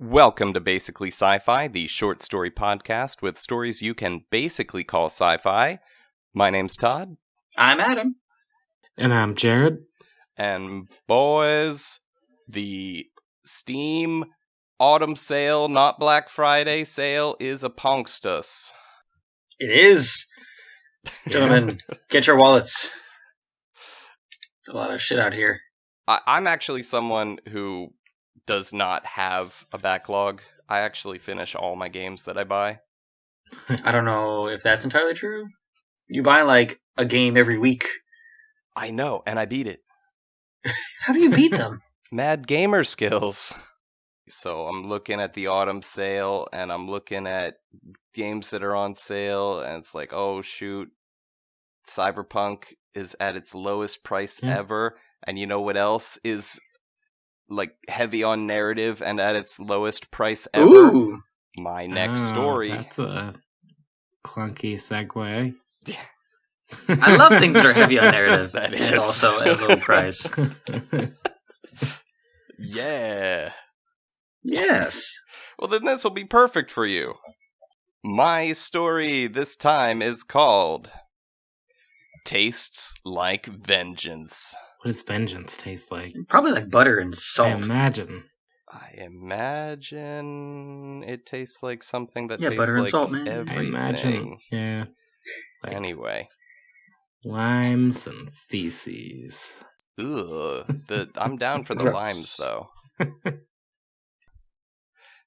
Welcome to Basically Sci-Fi, the short story podcast with stories you can basically call sci-fi. My name's Todd. I'm Adam. And I'm Jared. And boys, the Steam Autumn Sale, not Black Friday sale, is upongst us. It is. Gentlemen, get your wallets. There's a lot of shit out here. I'm actually someone who does not have a backlog. I actually finish all my games that I buy. I don't know if that's entirely true. You buy like a game every week. I know, and I beat it. How do you beat them? Mad gamer skills. So I'm looking at the autumn sale, and I'm looking at games that are on sale, and it's like, oh shoot, Cyberpunk is at its lowest price ever, and you know what else is like heavy on narrative and at its lowest price ever? Ooh. My next story. That's a clunky segue. I love things that are heavy on narrative. That and is. also at a low price. Yeah. Yes. Well, then this will be perfect for you. My story this time is called Tastes Like Vengeance. What does vengeance taste like? Probably like butter and I salt. imagine it tastes like something that tastes butter and like salt, man. everything. I imagine. Yeah. Like Anyway. limes and feces. Ugh. I'm down for the Gross. limes, though.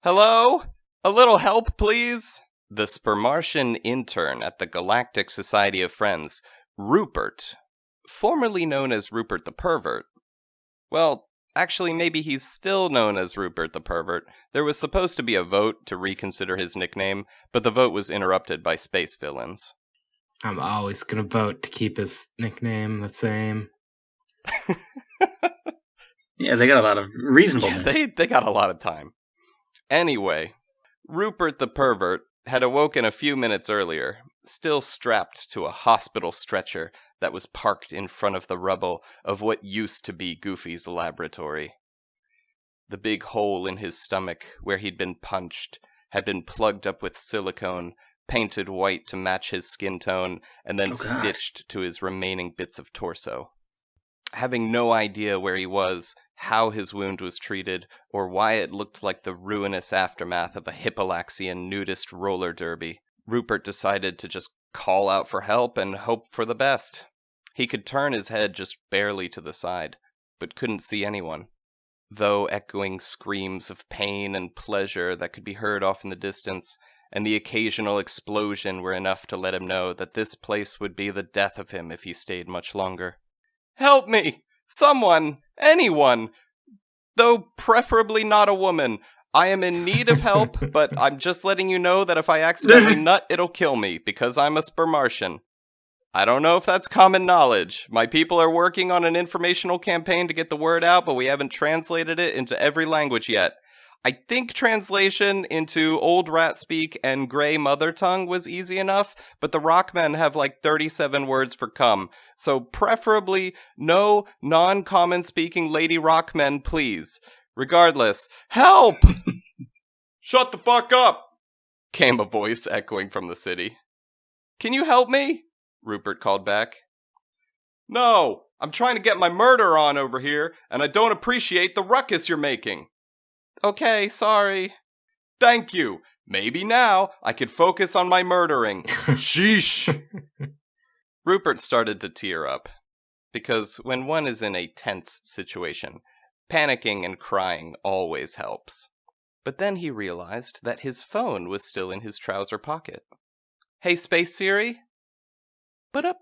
Hello? A little help, please? The Spermartian intern at the Galactic Society of Friends, Rupert, formerly known as Rupert the Pervert. Well, actually, maybe he's still known as Rupert the Pervert. There was supposed to be a vote to reconsider his nickname, but the vote was interrupted by space villains. I'm always gonna vote to keep his nickname the same. Yeah, they got a lot of reasonableness. Yeah, they got a lot of time. Anyway, Rupert the Pervert had awoken a few minutes earlier, still strapped to a hospital stretcher that was parked in front of the rubble of what used to be Goofy's laboratory. The big hole in his stomach, where he'd been punched, had been plugged up with silicone, painted white to match his skin tone, and then stitched to his remaining bits of torso. Having no idea where he was, how his wound was treated, or why it looked like the ruinous aftermath of a Hippalaxian nudist roller derby, Rupert decided to just call out for help and hope for the best. He could turn his head just barely to the side, but couldn't see anyone, though echoing screams of pain and pleasure that could be heard off in the distance, and the occasional explosion were enough to let him know that this place would be the death of him if he stayed much longer. Help me! Someone! Anyone! Though preferably not a woman. I am in need of help, but I'm just letting you know that if I accidentally nut, it'll kill me, because I'm a Spermartian. I don't know if that's common knowledge. My people are working on an informational campaign to get the word out, but we haven't translated it into every language yet. I think translation into Old Rat Speak and Grey Mother Tongue was easy enough, but the Rockmen have like 37 words for cum, so preferably no non-common speaking lady Rockmen, please. Regardless, help! Shut the fuck up! Came a voice echoing from the city. Can you help me? Rupert called back. No, I'm trying to get my murder on over here, and I don't appreciate the ruckus you're making. Okay, sorry. Thank you. Maybe now I could focus on my murdering. Sheesh. Rupert started to tear up, because when one is in a tense situation, panicking and crying always helps. But then he realized that his phone was still in his trouser pocket. Hey, Space Siri? But up.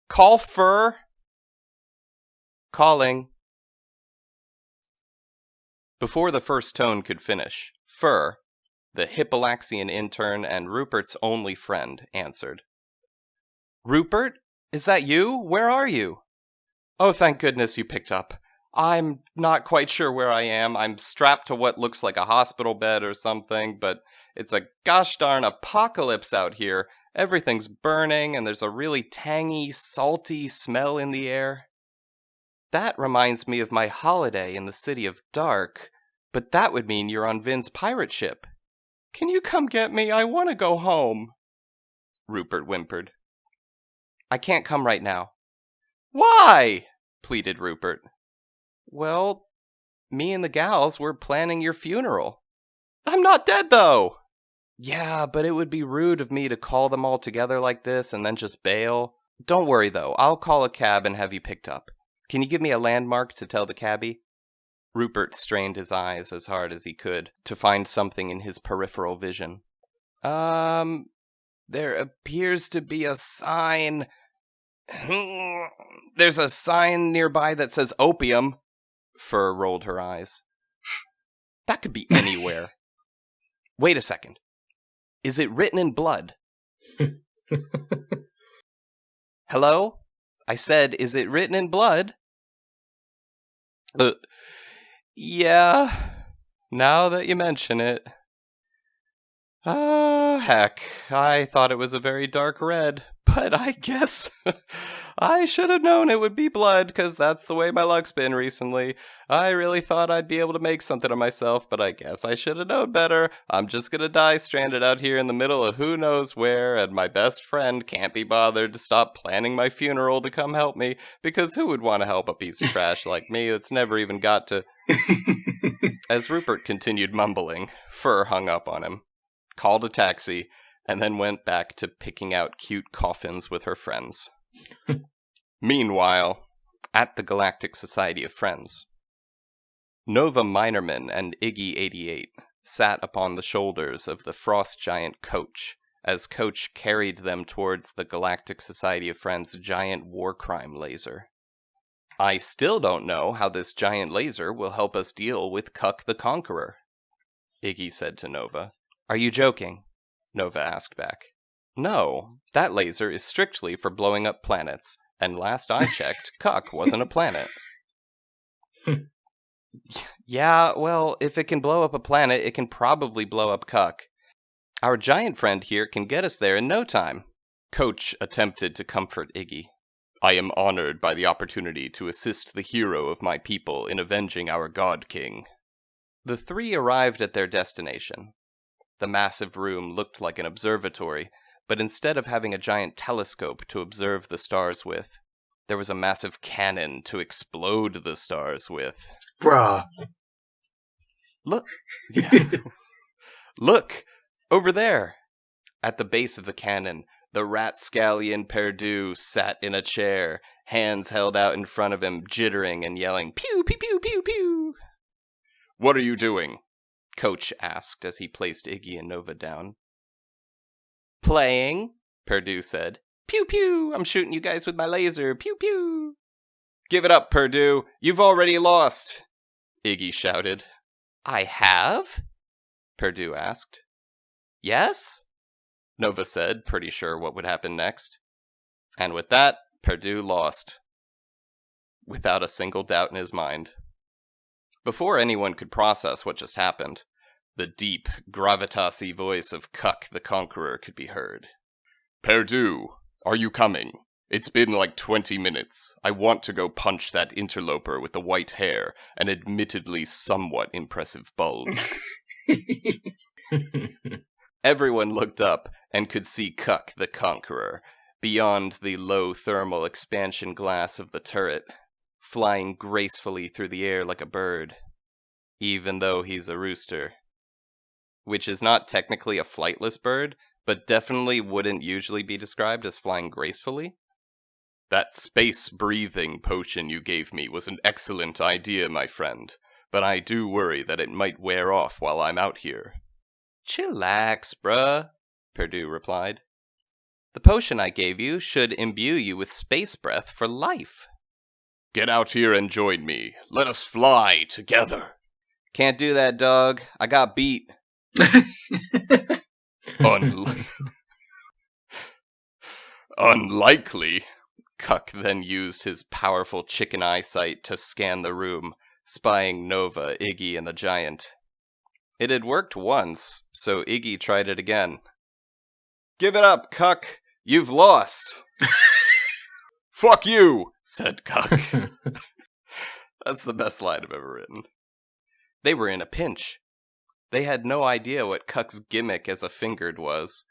Call Fur. Calling. Before the first tone could finish, Fur, the Hippalaxian intern and Rupert's only friend, answered. Rupert? Is that you? Where are you? Oh, thank goodness you picked up. I'm not quite sure where I am. I'm strapped to what looks like a hospital bed or something, but it's a gosh darn apocalypse out here. Everything's burning, and there's a really tangy, salty smell in the air. That reminds me of my holiday in the City of Dark, But that would mean you're on Vin's pirate ship. Can you come get me? I want to go home, Rupert whimpered. I can't come right now. Why? Pleaded Rupert. Well, me and the gals were planning your funeral. I'm not dead, though! Yeah, but it would be rude of me to call them all together like this and then just bail. Don't worry, though. I'll call a cab and have you picked up. Can you give me a landmark to tell the cabbie? Rupert strained his eyes as hard as he could to find something in his peripheral vision. There appears to be a sign. There's a sign nearby that says opium. Fur rolled her eyes. That could be anywhere. Wait a second. Is it written in blood? Hello? I said, is it written in blood? Yeah, now that you mention it. Heck, I thought it was a very dark red, but I guess I should have known it would be blood, because that's the way my luck's been recently. I really thought I'd be able to make something of myself, but I guess I should have known better. I'm just gonna die stranded out here in the middle of who knows where, and my best friend can't be bothered to stop planning my funeral to come help me, because who would want to help a piece of trash like me that's never even got to... As Rupert continued mumbling, Fur hung up on him, called a taxi, and then went back to picking out cute coffins with her friends. Meanwhile, at the Galactic Society of Friends, Nova Minerman and Iggy-88 sat upon the shoulders of the frost giant Coach, as Coach carried them towards the Galactic Society of Friends' giant war crime laser. I still don't know how this giant laser will help us deal with Cuck the Conqueror, Iggy said to Nova. Are you joking? Nova asked back. No, that laser is strictly for blowing up planets, and last I checked, Cuck wasn't a planet. Yeah, well, if it can blow up a planet, it can probably blow up Cuck. Our giant friend here can get us there in no time. Coach attempted to comfort Iggy. I am honored by the opportunity to assist the hero of my people in avenging our God King. The three arrived at their destination. The massive room looked like an observatory, but instead of having a giant telescope to observe the stars with, there was a massive cannon to explode the stars with. Bruh. Look! Yeah. Look! Over there! At the base of the cannon, the rat-scallion Perdue sat in a chair, hands held out in front of him, jittering and yelling, Pew, pew, pew, pew, pew! What are you doing? Coach asked as he placed Iggy and Nova down. Playing, Perdue said. Pew, pew! I'm shooting you guys with my laser. Pew, pew! Give it up, Perdue! You've already lost! Iggy shouted. I have? Perdue asked. Yes? Nova said, pretty sure what would happen next. And with that, Perdue lost. Without a single doubt in his mind. Before anyone could process what just happened, the deep, gravitas-y voice of Cuck the Conqueror could be heard. Perdue, are you coming? It's been like 20 minutes. I want to go punch that interloper with the white hair and admittedly somewhat impressive bulge. Everyone looked up and could see Cuck the Conqueror, beyond the low thermal expansion glass of the turret, flying gracefully through the air like a bird, even though he's a rooster. Which is not technically a flightless bird, but definitely wouldn't usually be described as flying gracefully. That space-breathing potion you gave me was an excellent idea, my friend, but I do worry that it might wear off while I'm out here. Chillax, bruh, Perdue replied. The potion I gave you should imbue you with space breath for life. Get out here and join me. Let us fly together. Can't do that, dog. I got beat. Unlikely. Cuck then used his powerful chicken eyesight to scan the room, spying Nova, Iggy, and the giant. It had worked once, so Iggy tried it again. Give it up, Cuck. You've lost. Fuck you, said Cuck. That's the best line I've ever written. They were in a pinch. They had no idea what Cuck's gimmick as a fingered was,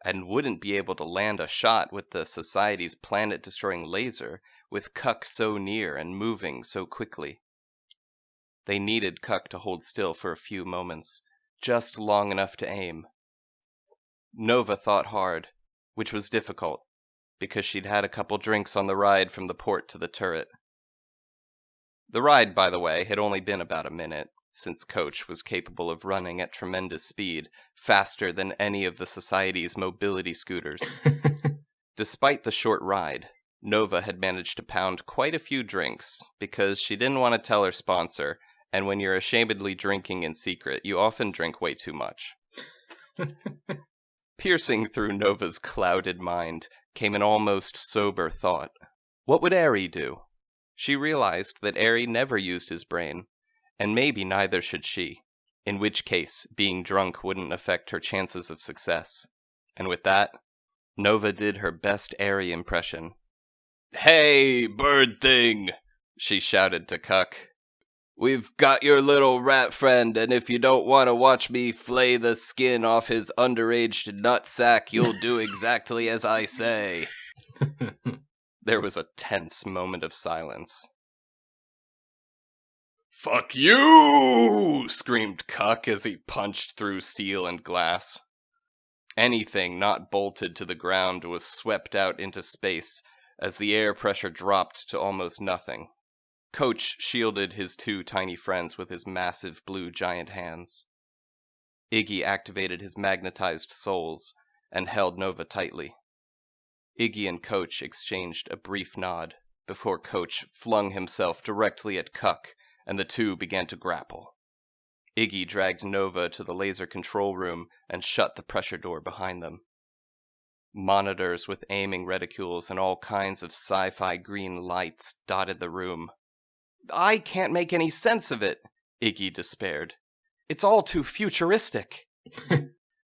and wouldn't be able to land a shot with the Society's planet-destroying laser with Cuck so near and moving so quickly. They needed Cuck to hold still for a few moments, just long enough to aim. Nova thought hard, which was difficult, because she'd had a couple drinks on the ride from the port to the turret. The ride, by the way, had only been about a minute, since Coach was capable of running at tremendous speed, faster than any of the Society's mobility scooters. Despite the short ride, Nova had managed to pound quite a few drinks, because she didn't want to tell her sponsor, and when you're ashamedly drinking in secret, you often drink way too much. Piercing through Nova's clouded mind came an almost sober thought. What would Aerie do? She realized that Aerie never used his brain, and maybe neither should she, in which case being drunk wouldn't affect her chances of success. And with that, Nova did her best Aerie impression. "Hey, bird thing!" she shouted to Cuck. "We've got your little rat friend, and if you don't want to watch me flay the skin off his underaged nutsack, you'll do exactly as I say." There was a tense moment of silence. "Fuck you!" screamed Cuck as he punched through steel and glass. Anything not bolted to the ground was swept out into space as the air pressure dropped to almost nothing. Coach shielded his two tiny friends with his massive blue giant hands. Iggy activated his magnetized souls and held Nova tightly. Iggy and Coach exchanged a brief nod before Coach flung himself directly at Cuck, and the two began to grapple. Iggy dragged Nova to the laser control room and shut the pressure door behind them. Monitors with aiming reticules and all kinds of sci-fi green lights dotted the room. "I can't make any sense of it," Iggy despaired. "It's all too futuristic."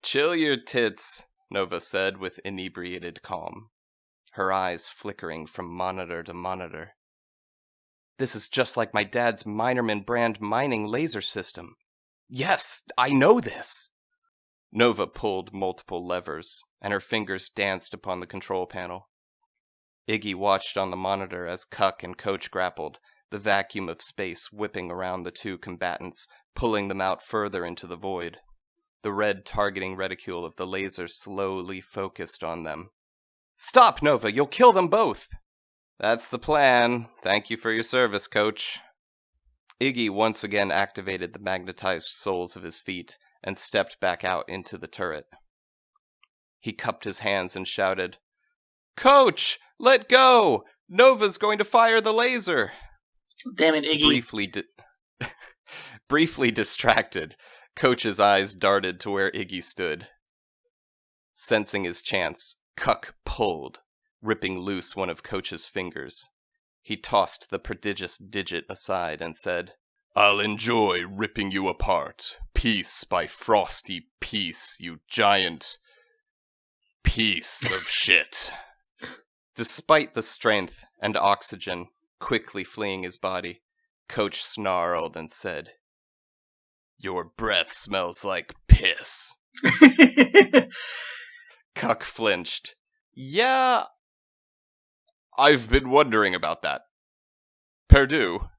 "Chill your tits," Nova said with inebriated calm, her eyes flickering from monitor to monitor. "This is just like my dad's Minerman brand mining laser system. Yes, I know this." Nova pulled multiple levers, and her fingers danced upon the control panel. Iggy watched on the monitor as Cuck and Coach grappled, the vacuum of space whipping around the two combatants, pulling them out further into the void. The red targeting reticule of the laser slowly focused on them. "Stop, Nova! You'll kill them both!" "That's the plan. Thank you for your service, Coach." Iggy once again activated the magnetized soles of his feet and stepped back out into the turret. He cupped his hands and shouted, "Coach, let go! Nova's going to fire the laser!" Damn it, Iggy. Briefly distracted, Coach's eyes darted to where Iggy stood. Sensing his chance, Cuck pulled, ripping loose one of Coach's fingers. He tossed the prodigious digit aside and said, "I'll enjoy ripping you apart, piece by frosty piece, you giant piece of shit." Despite the strength and oxygen quickly fleeing his body, Coach snarled and said, "Your breath smells like piss." Cuck flinched. "Yeah, I've been wondering about that." Perdue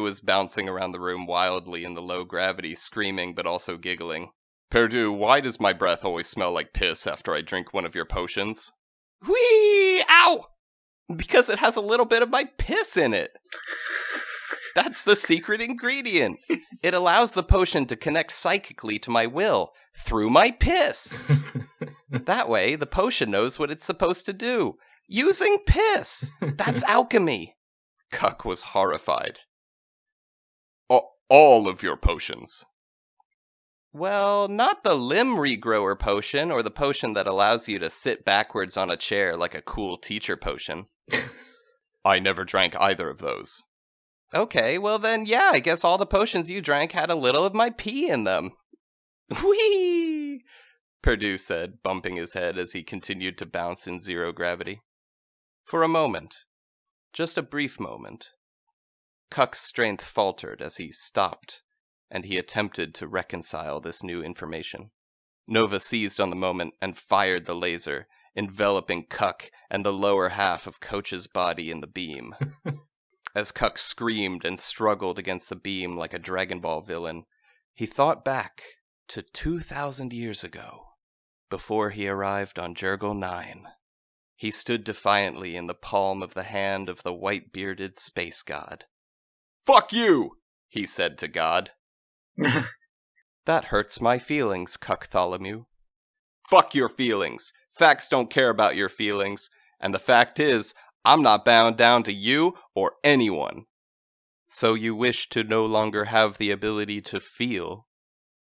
was bouncing around the room wildly in the low gravity, screaming but also giggling. "Perdue, why does my breath always smell like piss after I drink one of your potions?" "Whee! Ow! Because it has a little bit of my piss in it. That's the secret ingredient. It allows the potion to connect psychically to my will through my piss. That way, the potion knows what it's supposed to do. Using piss! That's alchemy." Cuck was horrified. All of your potions?" "Well, not the limb regrower potion or the potion that allows you to sit backwards on a chair like a cool teacher potion." "I never drank either of those." "Okay, well then, yeah, I guess all the potions you drank had a little of my pee in them." "Whee!" Perdue said, bumping his head as he continued to bounce in zero gravity. For a moment, just a brief moment, Cuck's strength faltered as he stopped and he attempted to reconcile this new information. Nova seized on the moment and fired the laser, enveloping Cuck and the lower half of Coach's body in the beam. As Cuck screamed and struggled against the beam like a Dragon Ball villain, he thought back to 2,000 years ago, before he arrived on Jurgle 9. He stood defiantly in the palm of the hand of the white-bearded space god. "Fuck you!" he said to God. "That hurts my feelings, Cucktholomew." "Fuck your feelings. Facts don't care about your feelings. And the fact is, I'm not bound down to you or anyone." "So you wish to no longer have the ability to feel?"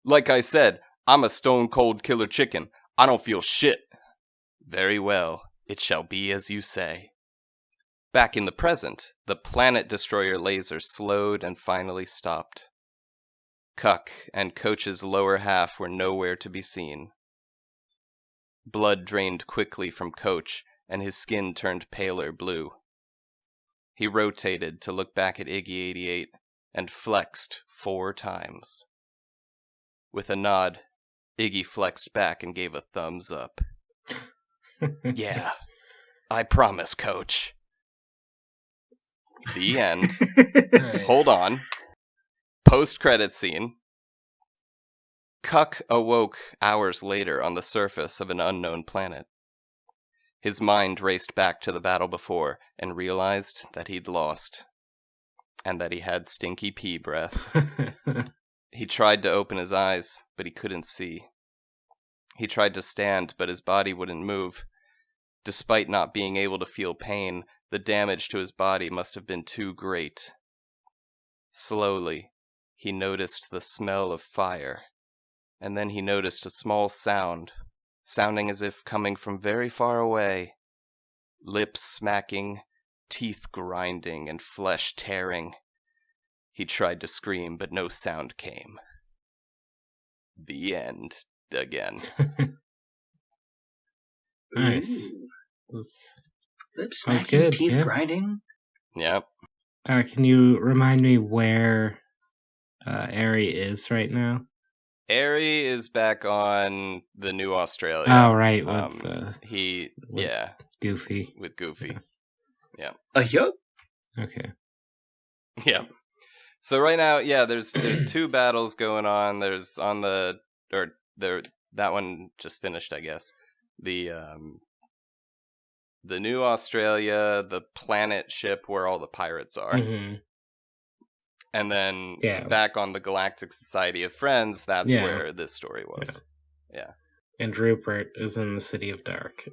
"Like I said, I'm a stone-cold killer chicken. I don't feel shit." "Very well. It shall be as you say." Back in the present, the planet destroyer laser slowed and finally stopped. Cuck and Coach's lower half were nowhere to be seen. Blood drained quickly from Coach, and his skin turned paler blue. He rotated to look back at Iggy-88 and flexed 4 times. With a nod, Iggy flexed back and gave a thumbs up. "Yeah, I promise, Coach." The end. Right. Hold on. Post-credit scene. Cuck awoke hours later on the surface of an unknown planet. His mind raced back to the battle before and realized that he'd lost. And that he had stinky pea breath. He tried to open his eyes, but he couldn't see. He tried to stand, but his body wouldn't move. Despite not being able to feel pain, the damage to his body must have been too great. Slowly, he noticed the smell of fire, and then he noticed a small sound, sounding as if coming from very far away. Lips smacking, teeth grinding, and flesh tearing. He tried to scream, but no sound came. The end. Again. Nice. Ooh. That's- Lips Sounds smacking, good, teeth yeah. grinding. Yep. Can you remind me where Ari is right now? Ari is back on the New Australia. Oh, right, with He, with- yeah, Goofy. with Goofy. Yup. Okay. Yeah. So right now, yeah, there's 2 battles going on. There's on the, or there, that one just finished, I guess. The New Australia, the planet ship where all the pirates are. Mm-hmm. And then Yeah. back on the Galactic Society of Friends, that's Yeah. where this story was. Yeah. And Rupert is in the City of Dark.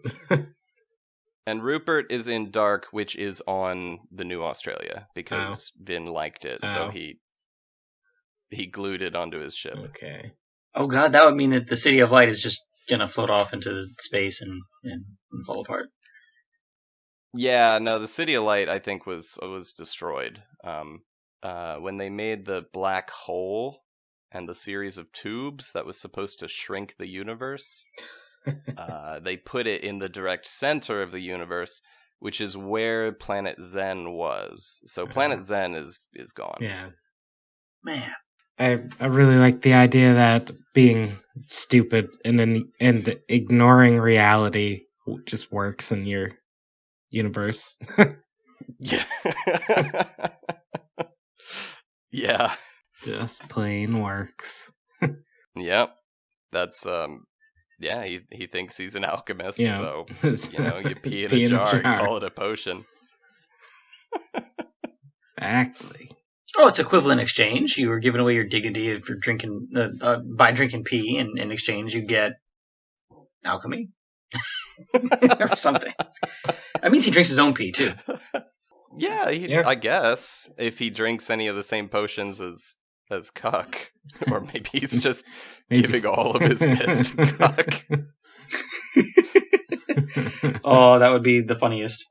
And Rupert is in Dark, which is on the New Australia, because Vin liked it, so Oh. he glued it onto his ship. Okay. Oh god, that would mean that the City of Light is just gonna float off into space and fall apart. Yeah, no, the City of Light, I think, was destroyed. When they made the black hole and the series of tubes that was supposed to shrink the universe, they put it in the direct center of the universe, which is where Planet Zen was. So Planet Zen is gone. Yeah. Man. I really like the idea that being stupid and ignoring reality just works in your universe. Yeah. Yeah. Just plain works. Yep. That's yeah, he thinks he's an alchemist, Yeah. so you pee in a jar and call it a potion. Exactly. Oh, it's equivalent exchange. You were giving away your dignity for drinking by drinking pee, and in exchange you get alchemy or something. That means he drinks his own pee too. Yeah, Yeah. I guess if he drinks any of the same potions as Cuck, or maybe he's just giving all of his piss to Cuck. Oh, that would be the funniest.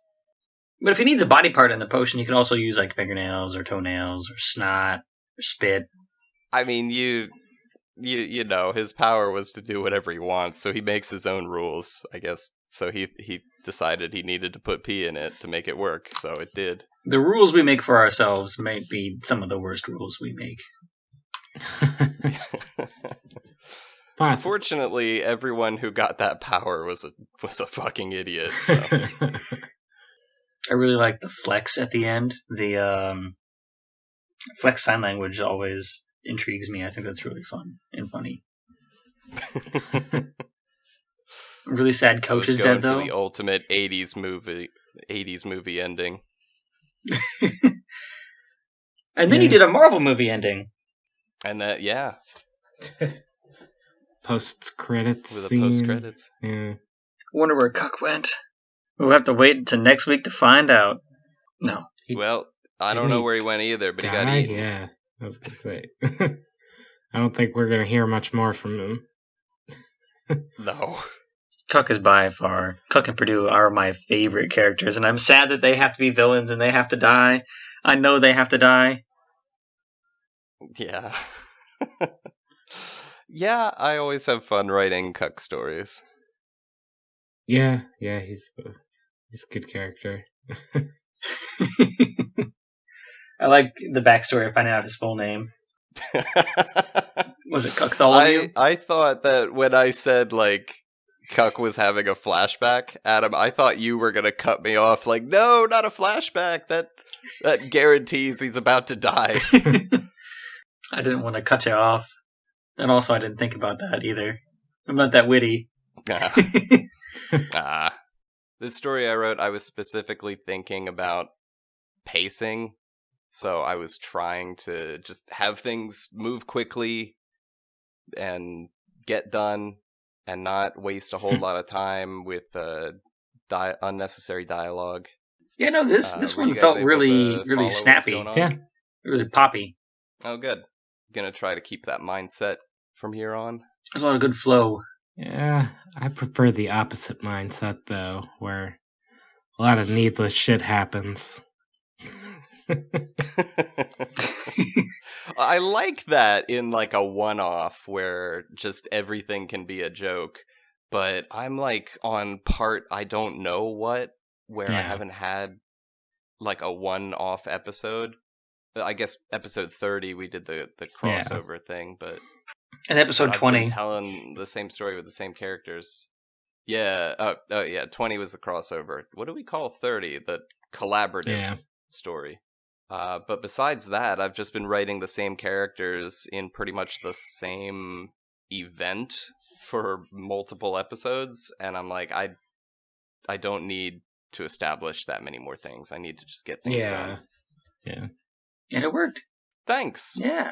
But if he needs a body part in the potion, he can also use like fingernails or toenails or snot or spit. I mean, you know, his power was to do whatever he wants, so he makes his own rules, I guess. So he decided he needed to put pee in it to make it work, so it did. The rules we make for ourselves might be some of the worst rules we make. Possibly. Fortunately, everyone who got that power was a fucking idiot. So. I really like the flex at the end. The flex sign language always intrigues me. I think that's really fun and funny. Really sad coach is dead, though. For the ultimate 80s movie ending. And then he did a Marvel movie ending. And that, yeah. Post-credits With a scene. post-credits. Yeah. Wonder where Cuck went. We'll have to wait until next week to find out. No. Well, I don't know where he went either, but he got eaten. Yeah, I was going to say. I don't think we're going to hear much more from him. No. Cuck is by far. Cuck and Purdue are my favorite characters, and I'm sad that they have to be villains and they have to die. I know they have to die. Yeah. Yeah, I always have fun writing Cuck stories. Yeah, he's a good character. I like the backstory of finding out his full name. Was it Cucktholomew? I thought that when I said, like, Cuck was having a flashback, Adam, I thought you were going to cut me off. Like, no, not a flashback. That guarantees he's about to die. I didn't want to cut you off. And also, I didn't think about that either. I'm not that witty. This story I wrote, I was specifically thinking about pacing. So I was trying to just have things move quickly and get done and not waste a whole lot of time with unnecessary dialogue. Yeah, no, this one felt really snappy. Yeah. Really poppy. Oh, good. Gonna try to keep that mindset from here on. There's a lot of good flow. Yeah, I prefer the opposite mindset, though, where a lot of needless shit happens. I like that in like a one-off where just everything can be a joke, but I'm like on part I don't know what, where I haven't had like a one-off episode. I guess episode 30 we did the crossover thing, but and episode 20 I've been telling the same story with the same characters. Yeah, 20 was the crossover. What do we call 30? The collaborative story. But besides that, I've just been writing the same characters in pretty much the same event for multiple episodes, and I'm like, I don't need to establish that many more things. I need to just get things done. Yeah. And it worked. Thanks. Yeah.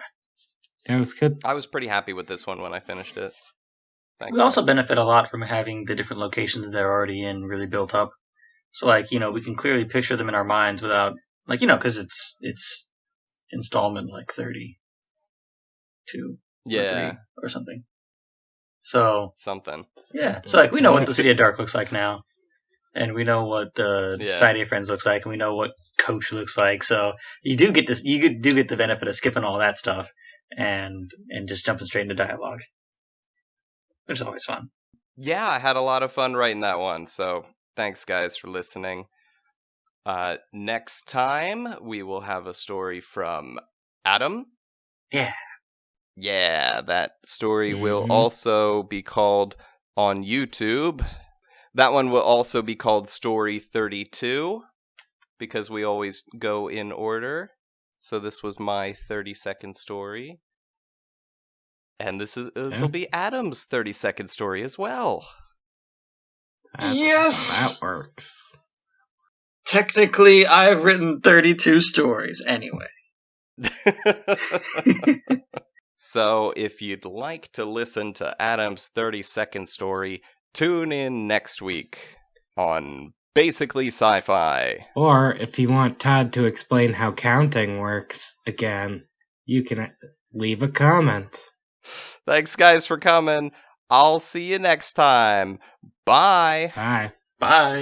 That was good. I was pretty happy with this one when I finished it. Thanks. We also benefit a lot from having the different locations they're already in really built up. So, like, we can clearly picture them in our minds without, like, because it's installment like 32 or something. So something. Yeah. So, like, we know what the City of Dark looks like now, and we know what the Society of Friends looks like, and we know what Coach looks like. So you do get the benefit of skipping all that stuff and just jumping straight into dialogue, which is always fun. Yeah, I had a lot of fun writing that one. So thanks, guys, for listening. Next time we will have a story from Adam. Yeah, that story will also be called on YouTube. That one will also be called Story 32, because we always go in order. So this was my 30-second story. And this will be Adam's 30-second story as well. Yes! That works. Technically, I've written 32 stories anyway. So if you'd like to listen to Adam's 30-second story, tune in next week on Basically Sci-Fi. Or if you want Todd to explain how counting works again, you can leave a comment. Thanks, guys, for coming. I'll see you next time. Bye. Bye. Bye.